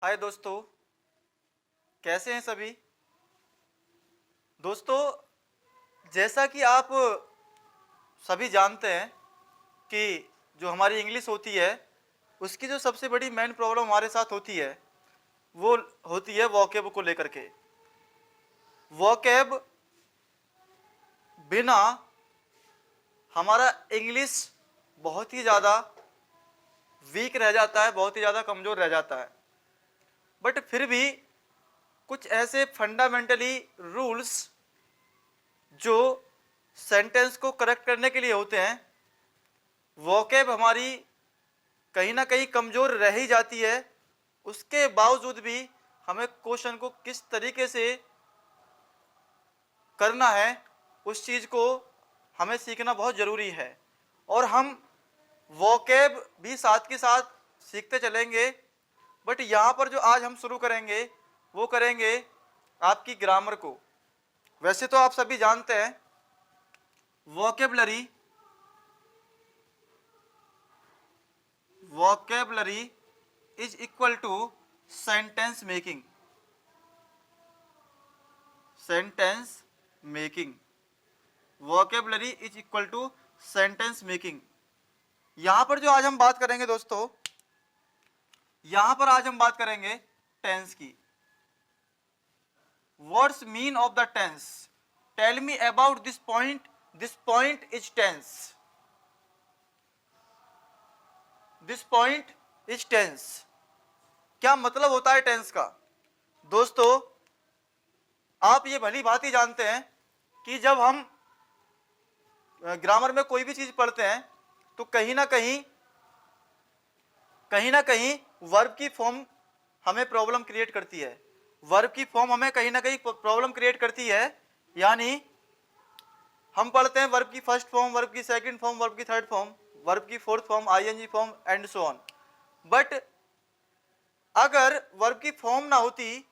हाय दोस्तों, कैसे हैं सभी। दोस्तों, जैसा कि आप सभी जानते हैं कि जो हमारी इंग्लिश होती है उसकी जो सबसे बड़ी मेन प्रॉब्लम हमारे साथ होती है वो होती है वोकैब को लेकर के। वोकैब बिना हमारा इंग्लिश बहुत ही ज़्यादा वीक रह जाता है, बहुत ही ज़्यादा कमज़ोर रह जाता है। बट फिर भी कुछ ऐसे फंडामेंटली रूल्स जो सेंटेंस को करेक्ट करने के लिए होते हैं, वोकैब हमारी कहीं ना कहीं कमज़ोर रह ही जाती है। उसके बावजूद भी हमें क्वेश्चन को किस तरीके से करना है उस चीज़ को हमें सीखना बहुत ज़रूरी है। और हम वोकैब भी साथ के साथ सीखते चलेंगे। बट यहाँ पर जो आज हम शुरू करेंगे वो करेंगे आपकी ग्रामर को। वैसे तो आप सभी जानते हैं vocabulary vocabulary is equal to sentence making. Sentence making, vocabulary is equal to sentence making. यहां पर जो आज हम बात करेंगे दोस्तों, यहां पर आज हम बात करेंगे टेंस की। What's mean of the tense? Tell me about this point. This point is tense. This point is tense. क्या मतलब होता है टेंस का? दोस्तों, आप ये भली भांति जानते हैं कि जब हम ग्रामर में कोई भी चीज पढ़ते हैं तो कहीं ना कहीं वर्ब की फॉर्म हमें प्रॉब्लम क्रिएट करती है। वर्ब की फॉर्म हमें कहीं ना कहीं प्रॉब्लम क्रिएट करती है। यानी हम पढ़ते हैं वर्ब की फर्स्ट फॉर्म, वर्ब की सेकंड फॉर्म, वर्ब की थर्ड फॉर्म, वर्ब की fourth form, ING form and so on. But अगर वर्ब की फॉर्म ना होती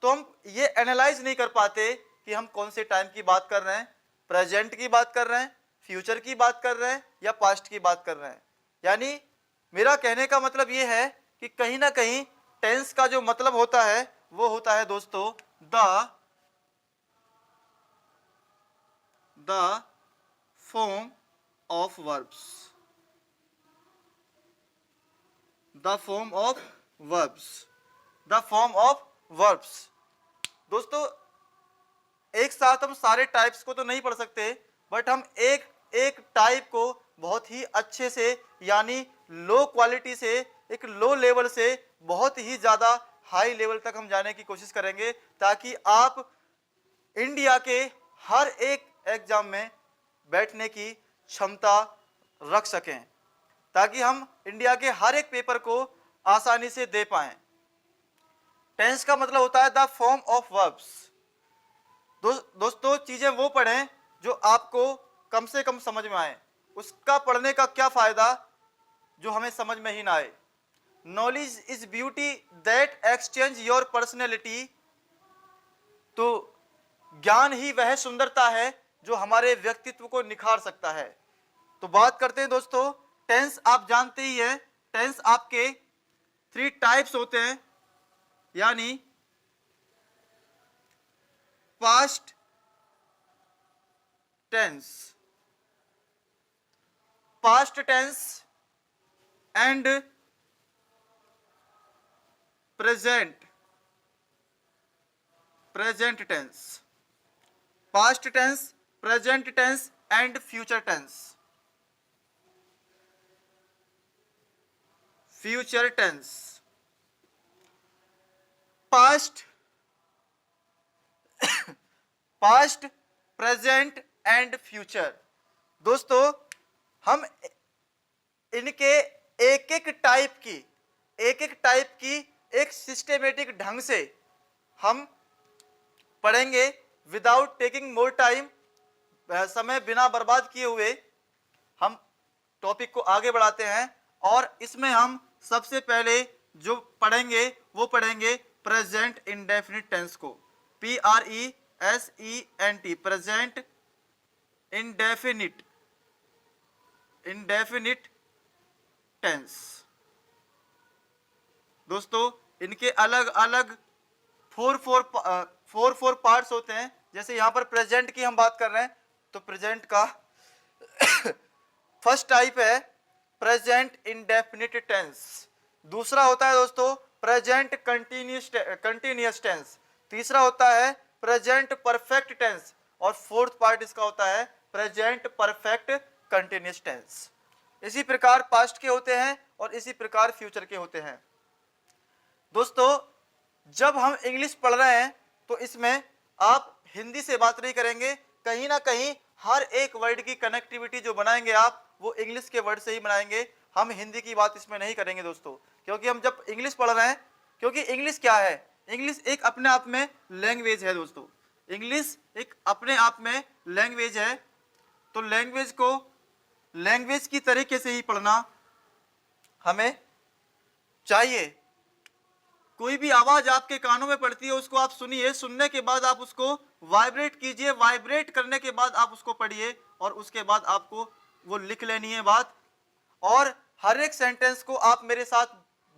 तो हम ये एनालाइज नहीं कर पाते कि हम कौन से टाइम की बात कर रहे हैं, प्रेजेंट की बात कर रहे हैं, फ्यूचर की बात कर रहे हैं या पास्ट की बात कर रहे हैं। यानी मेरा कहने का मतलब ये है कि कहीं ना कहीं टेंस का जो मतलब होता है वो होता है दोस्तों the form of verbs. The form of verbs. The form of verbs. दोस्तों, एक साथ हम सारे टाइप्स को तो नहीं पढ़ सकते, बट हम एक एक टाइप को बहुत ही अच्छे से, यानी लो क्वालिटी से, एक लो लेवल से बहुत ही ज़्यादा हाई लेवल तक हम जाने की कोशिश करेंगे, ताकि आप इंडिया के हर एक एग्जाम में बैठने की क्षमता रख सकें, ताकि हम इंडिया के हर एक पेपर को आसानी से दे पाएं। टेंस का मतलब होता है द फॉर्म ऑफ वर्ब्स। दोस्तों, चीजें वो पढ़ें जो आपको कम से कम समझ में आए। उसका पढ़ने का क्या फायदा जो हमें समझ में ही ना आए। Knowledge is beauty that exchange your personality. तो ज्ञान ही वह सुंदरता है जो हमारे व्यक्तित्व को निखार सकता है। तो बात करते हैं दोस्तों, टेंस आप जानते ही हैं। टेंस आपके 3 टाइप्स होते हैं, यानी past tense, past tense and present tense. Past tense, present tense and future tense. Future tense, past past present and future. दोस्तों, हम इनके एक एक टाइप की एक सिस्टेमेटिक ढंग से हम पढ़ेंगे विदाउट टेकिंग मोर टाइम। समय बिना बर्बाद किए हुए हम टॉपिक को आगे बढ़ाते हैं। और इसमें हम सबसे पहले जो पढ़ेंगे वो पढ़ेंगे प्रेजेंट इंडेफिनिट टेंस को। PRESENT, present indefinite tense. दोस्तों, इनके अलग अलग फोर फोर पार्ट्स होते हैं। जैसे यहाँ पर प्रेजेंट की हम बात कर रहे हैं, तो प्रेजेंट का फर्स्ट टाइप है प्रेजेंट इंडेफिनिट टेंस। दूसरा होता है दोस्तों प्रेजेंट कंटिन्यूअस टेंस। तीसरा होता है प्रेजेंट परफेक्ट टेंस। और फोर्थ पार्ट इसका होता है प्रेजेंट परफेक्ट कंटिन्यूअस टेंस। इसी प्रकार पास्ट के होते हैं और इसी प्रकार फ्यूचर के होते हैं। दोस्तों जब हम इंग्लिश पढ़ रहे हैं तो इसमें आप हिंदी से बात नहीं करेंगे, कहीं ना कहीं हर एक वर्ड की कनेक्टिविटी जो बनाएंगे आप वो इंग्लिश के वर्ड से ही बनाएंगे। हम हिंदी की बात इसमें नहीं करेंगे दोस्तों, क्योंकि हम जब इंग्लिश पढ़ रहे हैं, क्योंकि इंग्लिश क्या है, इंग्लिश एक अपने आप में लैंग्वेज है दोस्तों। इंग्लिश एक अपने आप में लैंग्वेज है, तो लैंग्वेज को लैंग्वेज की तरीके से ही पढ़ना हमें चाहिए। कोई भी आवाज आपके कानों में पड़ती है उसको आप सुनिए, सुनने के बाद आप उसको वाइब्रेट कीजिए, वाइब्रेट करने के बाद आप उसको पढ़िए और उसके बाद आपको वो लिख लेनी है बात। और हर एक सेंटेंस को आप मेरे साथ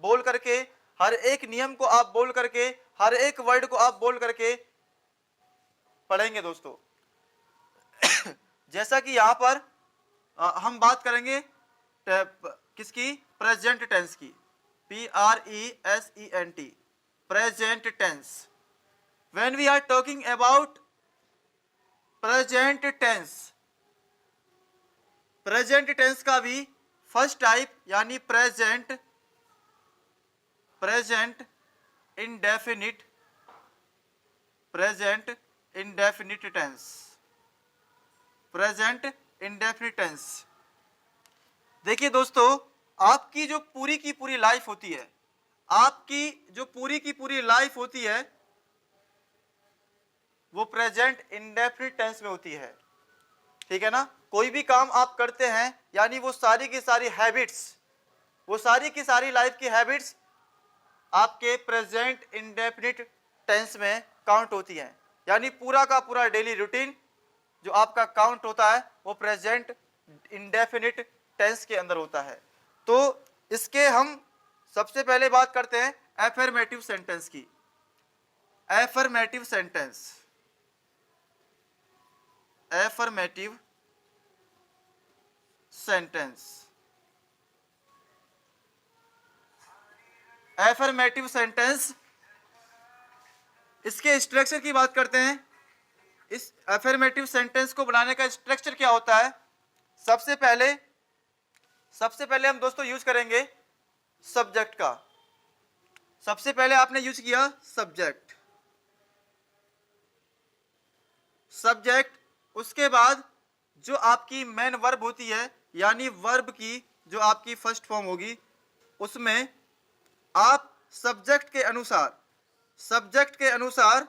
बोल करके, हर एक नियम को आप बोल करके, हर एक वर्ड को आप बोल करके पढ़ेंगे दोस्तों। जैसा कि यहां पर हम बात करेंगे किसकी, प्रेजेंट टेंस की, PRESENT, present tense. When we are talking about present tense, present tense का भी फर्स्ट टाइप यानी present indefinite, present indefinite tense, present indefinite tense. देखिए दोस्तों आपकी जो पूरी की पूरी लाइफ होती है, आपकी जो पूरी की पूरी लाइफ होती है वो प्रेजेंट इंडेफिनिट टेंस में होती है, ठीक है ना। कोई भी काम आप करते हैं यानी वो सारी की सारी हैबिट्स, वो सारी की सारी लाइफ की हैबिट्स आपके प्रेजेंट इंडेफिनिट टेंस में काउंट होती हैं। यानी पूरा का पूरा डेली रूटीन जो आपका काउंट होता है वो प्रेजेंट इंडेफिनिट टेंस के अंदर होता है। तो इसके हम सबसे पहले बात करते हैं एफर्मेटिव सेंटेंस की। Affirmative sentence, affirmative sentence, affirmative sentence, इसके स्ट्रक्चर की बात करते हैं। इस एफर्मेटिव सेंटेंस को बनाने का स्ट्रक्चर क्या होता है। सबसे पहले हम दोस्तों यूज करेंगे सब्जेक्ट का। सबसे पहले आपने यूज किया सब्जेक्ट, उसके बाद जो आपकी मेन वर्ब होती है यानी वर्ब की जो आपकी फर्स्ट फॉर्म होगी उसमें आप सब्जेक्ट के अनुसार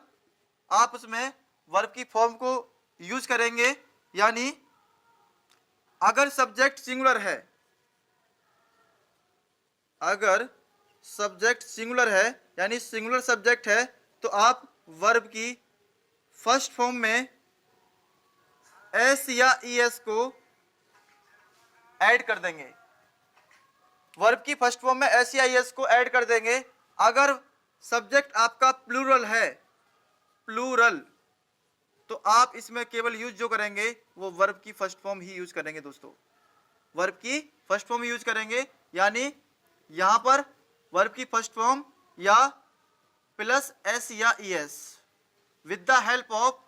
आप उसमें वर्ब की फॉर्म को यूज करेंगे। यानी अगर सब्जेक्ट सिंगुलर है, अगर सब्जेक्ट सिंगुलर है यानी सिंगुलर सब्जेक्ट है तो आप वर्ब की फर्स्ट फॉर्म में एस या ईएस को ऐड कर देंगे। वर्ब की फर्स्ट फॉर्म में एस या ईएस को ऐड कर देंगे। अगर सब्जेक्ट आपका प्लूरल है, प्लूरल, तो आप इसमें केवल यूज जो करेंगे वो वर्ब की फर्स्ट फॉर्म ही यूज करेंगे दोस्तों, वर्ब की फर्स्ट फॉर्म यूज करेंगे। यानी यहां पर वर्ब की फर्स्ट फॉर्म या प्लस एस या ES with the help of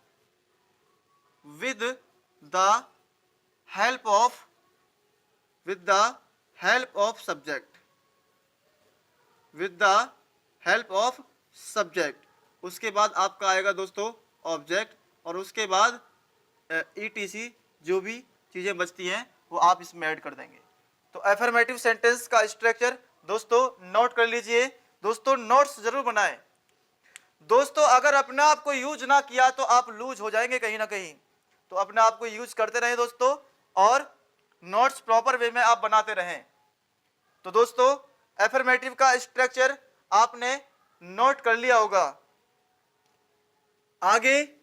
with the help of subject. उसके बाद आपका आएगा दोस्तों ऑब्जेक्ट और उसके बाद ईटीसी जो भी चीजें बचती हैं वो आप इसमें ऐड कर देंगे। तो एफर्मेटिव सेंटेंस का स्ट्रक्चर दोस्तों नोट कर लीजिए। दोस्तों नोट्स जरूर बनाएं दोस्तों, अगर अपने आप को यूज ना किया तो आप लूज हो जाएंगे कहीं ना कहीं। तो अपने आप को यूज करते रहें दोस्तों और नोट्स प्रॉपर वे में आप बनाते रहें। तो दोस्तों एफर्मेटिव का स्ट्रक्चर आपने नोट कर लिया होगा। आगे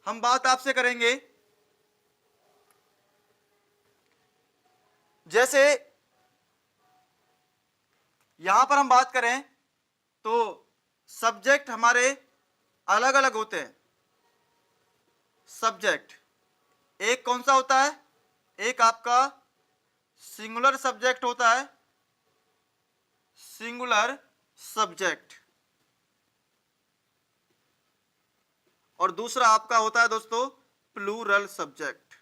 हम बात आपसे करेंगे, जैसे यहां पर हम बात करें तो सब्जेक्ट हमारे अलग अलग होते हैं। सब्जेक्ट एक कौन सा होता है, एक आपका सिंगुलर सब्जेक्ट होता है, सिंगुलर सब्जेक्ट, और दूसरा आपका होता है दोस्तों plural subject.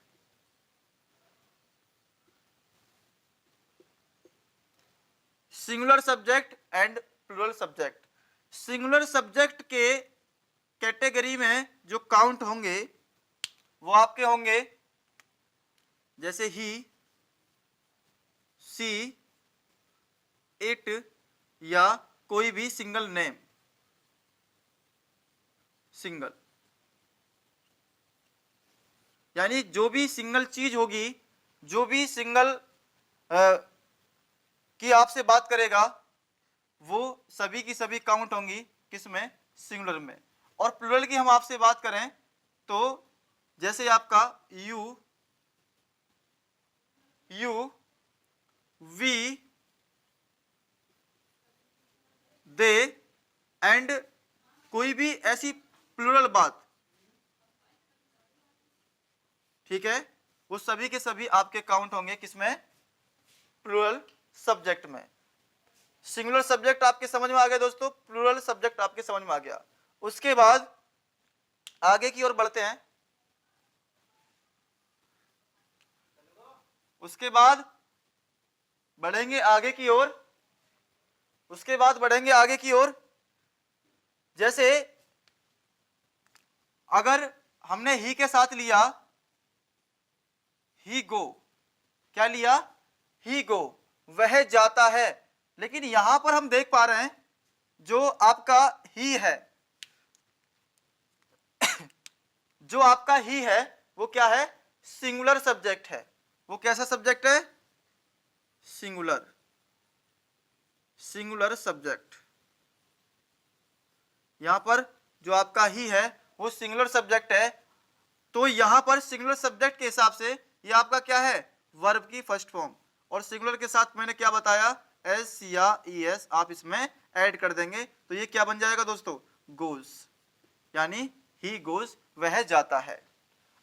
Singular subject and plural subject. Singular subject के कैटेगरी में जो काउंट होंगे वो आपके होंगे जैसे ही, सी, इट, या कोई भी सिंगल नेम, सिंगल, यानी जो भी सिंगल चीज होगी, जो भी सिंगल की आपसे बात करेगा वो सभी की सभी काउंट होंगी किसमें, सिंगुलर में। और प्लूरल की हम आपसे बात करें तो जैसे आपका यू, वी, दे एंड कोई भी ऐसी प्लूरल बात, ठीक है, वो सभी के सभी आपके काउंट होंगे किसमें, प्लूरल सब्जेक्ट में। सिंगुलर सब्जेक्ट आपके समझ में आ गया दोस्तों, प्लूरल सब्जेक्ट आपके समझ में आ गया। उसके बाद आगे की ओर बढ़ते हैं। उसके बाद बढ़ेंगे आगे की ओर, उसके बाद बढ़ेंगे आगे की ओर। जैसे अगर हमने ही के साथ लिया ही गो, क्या लिया, ही गो, वह जाता है। लेकिन यहां पर हम देख पा रहे हैं जो आपका ही है, जो आपका ही है वो क्या है, सिंगुलर सब्जेक्ट है। वो कैसा सब्जेक्ट है, सिंगुलर, सिंगुलर सब्जेक्ट। यहां पर जो आपका ही है वो सिंगुलर सब्जेक्ट है। तो यहां पर सिंगुलर सब्जेक्ट के हिसाब से ये आपका क्या है, वर्ब की फर्स्ट फॉर्म। और सिंगुलर के साथ मैंने क्या बताया, एस या ई एस आप इसमें ऐड कर देंगे तो ये क्या बन जाएगा दोस्तों, गोज, यानी ही गोज, वह जाता है।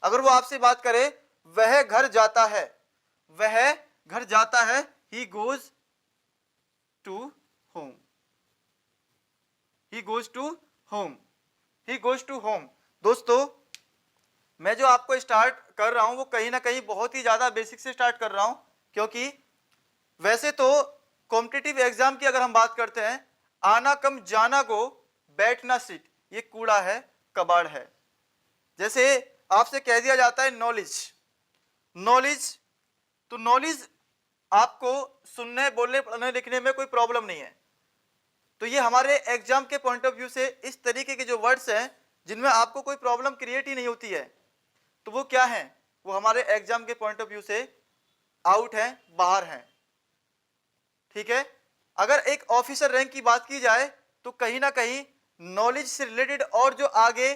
अगर वो आपसे बात करे वह घर जाता है, वह घर जाता है, he goes to home, he goes to home, he goes to home. दोस्तों मैं जो आपको स्टार्ट कर रहा हूं वो कहीं ना कहीं बहुत ही ज्यादा बेसिक से स्टार्ट कर रहा हूं, क्योंकि वैसे तो कॉम्पिटिटिव एग्जाम की अगर हम बात करते हैं, आना कम जाना गो, बैठना सीट, ये कूड़ा है कबाड़ है। जैसे आपसे कह दिया जाता है नॉलेज, नॉलेज, तो नॉलेज आपको सुनने, बोलने, पढ़ने, लिखने में कोई प्रॉब्लम नहीं है। तो ये हमारे एग्जाम के पॉइंट ऑफ व्यू से इस तरीके के जो वर्ड्स हैं जिनमें आपको कोई प्रॉब्लम क्रिएट ही नहीं होती है, तो वो क्या है, वो हमारे एग्जाम के पॉइंट ऑफ व्यू से आउट है, बाहर है। ठीक है, अगर एक ऑफिसर रैंक की बात की जाए तो कहीं ना कहीं नॉलेज से रिलेटेड और जो आगे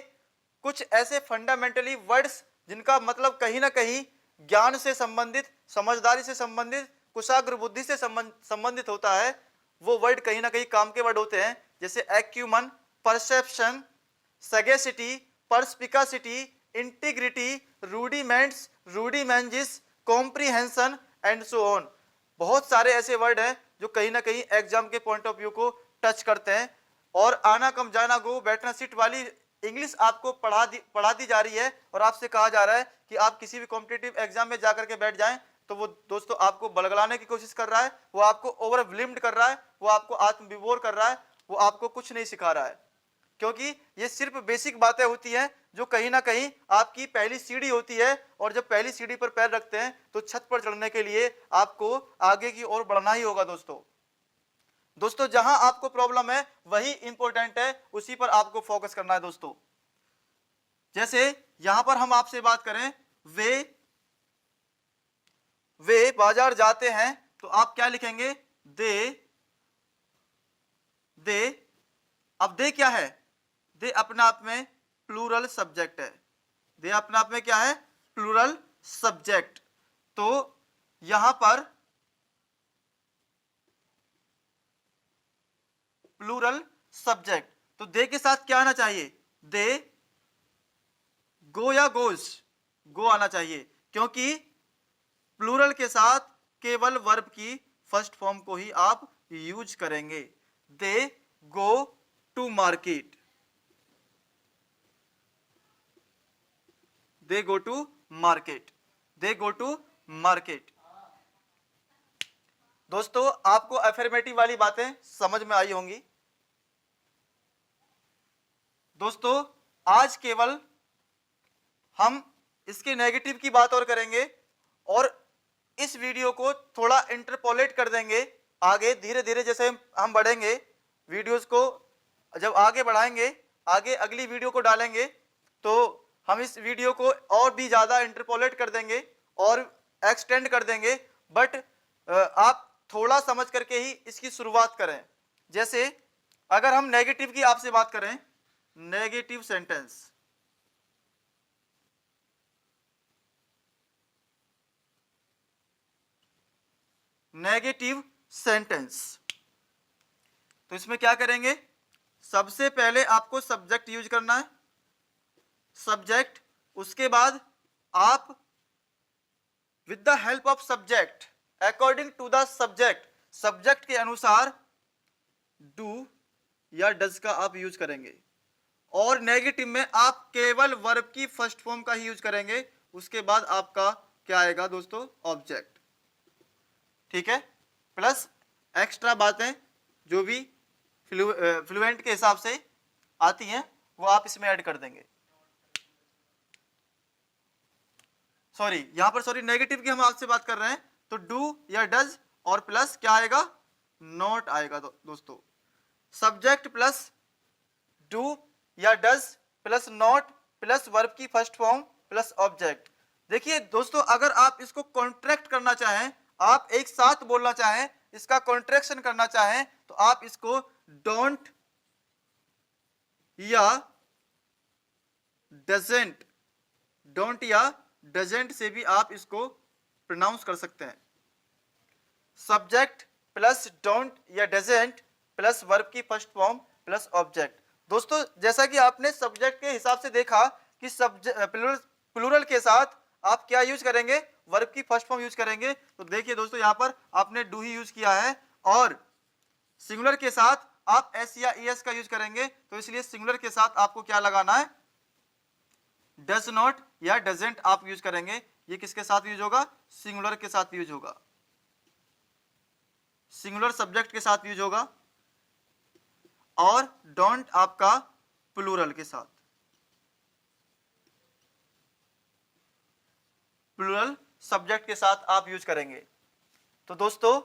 कुछ ऐसे फंडामेंटली वर्ड्स जिनका मतलब कहीं ना कहीं ज्ञान से संबंधित, समझदारी से संबंधित, कुशाग्र बुद्धि से संबंधित होता है, वो वर्ड कहीं ना कहीं काम के वर्ड होते हैं। जैसे acumen, perception, sagacity, perspicacity, integrity, rudiments, rudiments, comprehension and so on. बहुत सारे ऐसे वर्ड हैं जो कहीं ना कहीं एग्जाम के पॉइंट ऑफ व्यू को टच करते हैं। और आना कम जाना गो, बैठना सीट वाली इंग्लिश आपको पढ़ा दी जा रही है और आपसे कहा जा रहा है कि आप किसी भी कॉम्पिटिटिव एग्जाम में जाकर के बैठ जाएं, तो वो दोस्तों आपको बलगलाने की कोशिश कर रहा है, वो आपको ओवरव्हेल्म्ड कर रहा है, वो आपको आत्मविभोर कर रहा है, वो आपको कुछ नहीं सिखा रहा है। क्योंकि ये सिर्फ बेसिक बातें होती हैं जो कहीं ना कहीं आपकी पहली सीढ़ी होती है, और जब पहली सीढ़ी पर पैर रखते हैं तो छत पर चढ़ने के लिए आपको आगे की ओर बढ़ना ही होगा दोस्तों जहां आपको प्रॉब्लम है वही इंपॉर्टेंट है, उसी पर आपको फोकस करना है दोस्तों। जैसे यहां पर हम आपसे बात करें, वे बाजार जाते हैं, तो आप क्या लिखेंगे, दे। अब दे क्या है, दे अपने आप में प्लूरल सब्जेक्ट है, दे अपने आप में क्या है, प्लूरल सब्जेक्ट। तो यहां पर प्लूरल सब्जेक्ट, तो दे के साथ क्या आना चाहिए, दे, गो या गोज, गो आना चाहिए, क्योंकि प्लूरल के साथ केवल वर्ब की फर्स्ट फॉर्म को ही आप यूज करेंगे। They go to market, they go to market, they go to market. दोस्तों आपको अफर्मेटिव वाली बातें समझ में आई होंगी। दोस्तों आज केवल हम इसके नेगेटिव की बात और करेंगे और इस वीडियो को थोड़ा इंटरपोलेट कर देंगे आगे, धीरे धीरे जैसे हम बढ़ेंगे वीडियोस को, जब आगे बढ़ाएंगे, आगे अगली वीडियो को डालेंगे, तो हम इस वीडियो को और भी ज्यादा इंटरपोलेट कर देंगे और एक्सटेंड कर देंगे। बट आप थोड़ा समझ करके ही इसकी शुरुआत करें। जैसे अगर हम नेगेटिव की आपसे बात करें, नेगेटिव सेंटेंस, नेगेटिव सेंटेंस, तो इसमें क्या करेंगे, सबसे पहले आपको सब्जेक्ट यूज करना है, सब्जेक्ट, उसके बाद आप with the help of subject, according to the subject, subject के अनुसार डू या डज का आप यूज करेंगे। और नेगेटिव में आप केवल वर्ब की फर्स्ट फॉर्म का ही यूज करेंगे, उसके बाद आपका क्या आएगा दोस्तों, ऑब्जेक्ट। ठीक है, प्लस एक्स्ट्रा बातें जो भी फ्लुएंट के हिसाब से आती हैं वो आप इसमें ऐड कर देंगे। सॉरी, यहां पर सॉरी नेगेटिव की हम आपसे बात कर रहे हैं, तो डू या डज और प्लस क्या आएगा, नॉट आएगा। दोस्तों सब्जेक्ट प्लस डू या does plus not plus verb की फर्स्ट फॉर्म प्लस ऑब्जेक्ट। देखिए दोस्तों, अगर आप इसको कॉन्ट्रैक्ट करना चाहें, आप एक साथ बोलना चाहें, इसका कॉन्ट्रैक्शन करना चाहें, तो आप इसको डोंट या डजेंट, डोंट या डजेंट से भी आप इसको प्रोनाउंस कर सकते हैं। सब्जेक्ट प्लस डोंट या डजेंट प्लस वर्ब की फर्स्ट फॉर्म प्लस ऑब्जेक्ट। दोस्तों जैसा कि आपने सब्जेक्ट के हिसाब से देखा कि प्लूरल के साथ आप क्या यूज करेंगे, वर्ब की फर्स्ट फॉर्म यूज करेंगे। तो देखिए दोस्तों, यहां पर आपने डू ही यूज किया है, और सिंगुलर के साथ आप एस या एस का यूज करेंगे, तो इसलिए सिंगुलर के साथ आपको क्या लगाना है, डज नॉट या डजेंट आप यूज करेंगे। ये किसके साथ यूज होगा, सिंगुलर के साथ यूज होगा, सिंगुलर सब्जेक्ट के साथ यूज होगा, और डोंट आपका प्लूरल के साथ, प्लूरल सब्जेक्ट के साथ आप यूज करेंगे। तो दोस्तों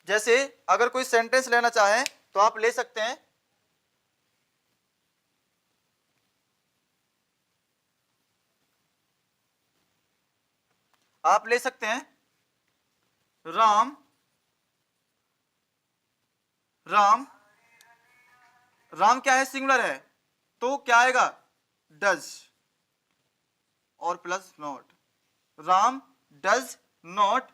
जैसे अगर कोई सेंटेंस लेना चाहें तो आप ले सकते हैं। आप ले सकते हैं राम, राम, राम क्या है, सिंगुलर है, तो क्या आएगा, डज और plus not. Ram does not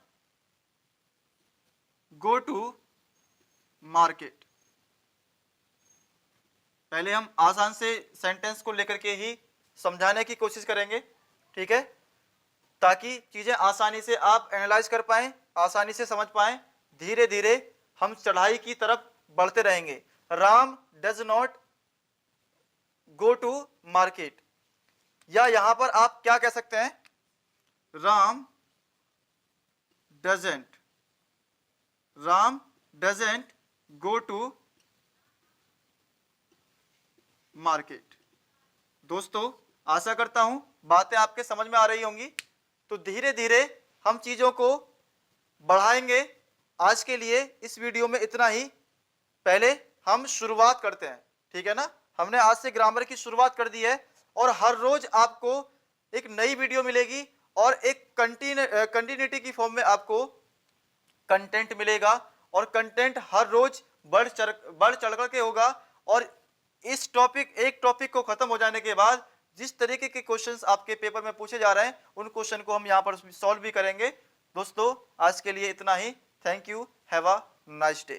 go to market. पहले हम आसान से सेंटेंस को लेकर के ही समझाने की कोशिश करेंगे, ठीक है, ताकि चीजें आसानी से आप एनालाइज कर पाएं, आसानी से समझ पाएं। धीरे धीरे हम चढ़ाई की तरफ बढ़ते रहेंगे। Ram does not go to market, या यहां पर आप क्या कह सकते हैं, Ram doesn't, Ram doesn't go to market. दोस्तों आशा करता हूं बातें आपके समझ में आ रही होंगी। तो धीरे धीरे हम चीजों को बढ़ाएंगे। आज के लिए इस वीडियो में इतना ही। पहले हम शुरुआत करते हैं, ठीक है ना। हमने आज से ग्रामर की शुरुआत कर दी है, और हर रोज आपको एक नई वीडियो मिलेगी और एक कंटिन्यूटी की फॉर्म में आपको कंटेंट मिलेगा, और कंटेंट हर रोज बढ़ चढ़ कर के होगा। और इस एक टॉपिक को खत्म हो जाने के बाद जिस तरीके के क्वेश्चंस आपके पेपर में पूछे जा रहे हैं, उन क्वेश्चन को हम यहाँ पर सॉल्व भी करेंगे। दोस्तों आज के लिए इतना ही। Thank you, have a nice day.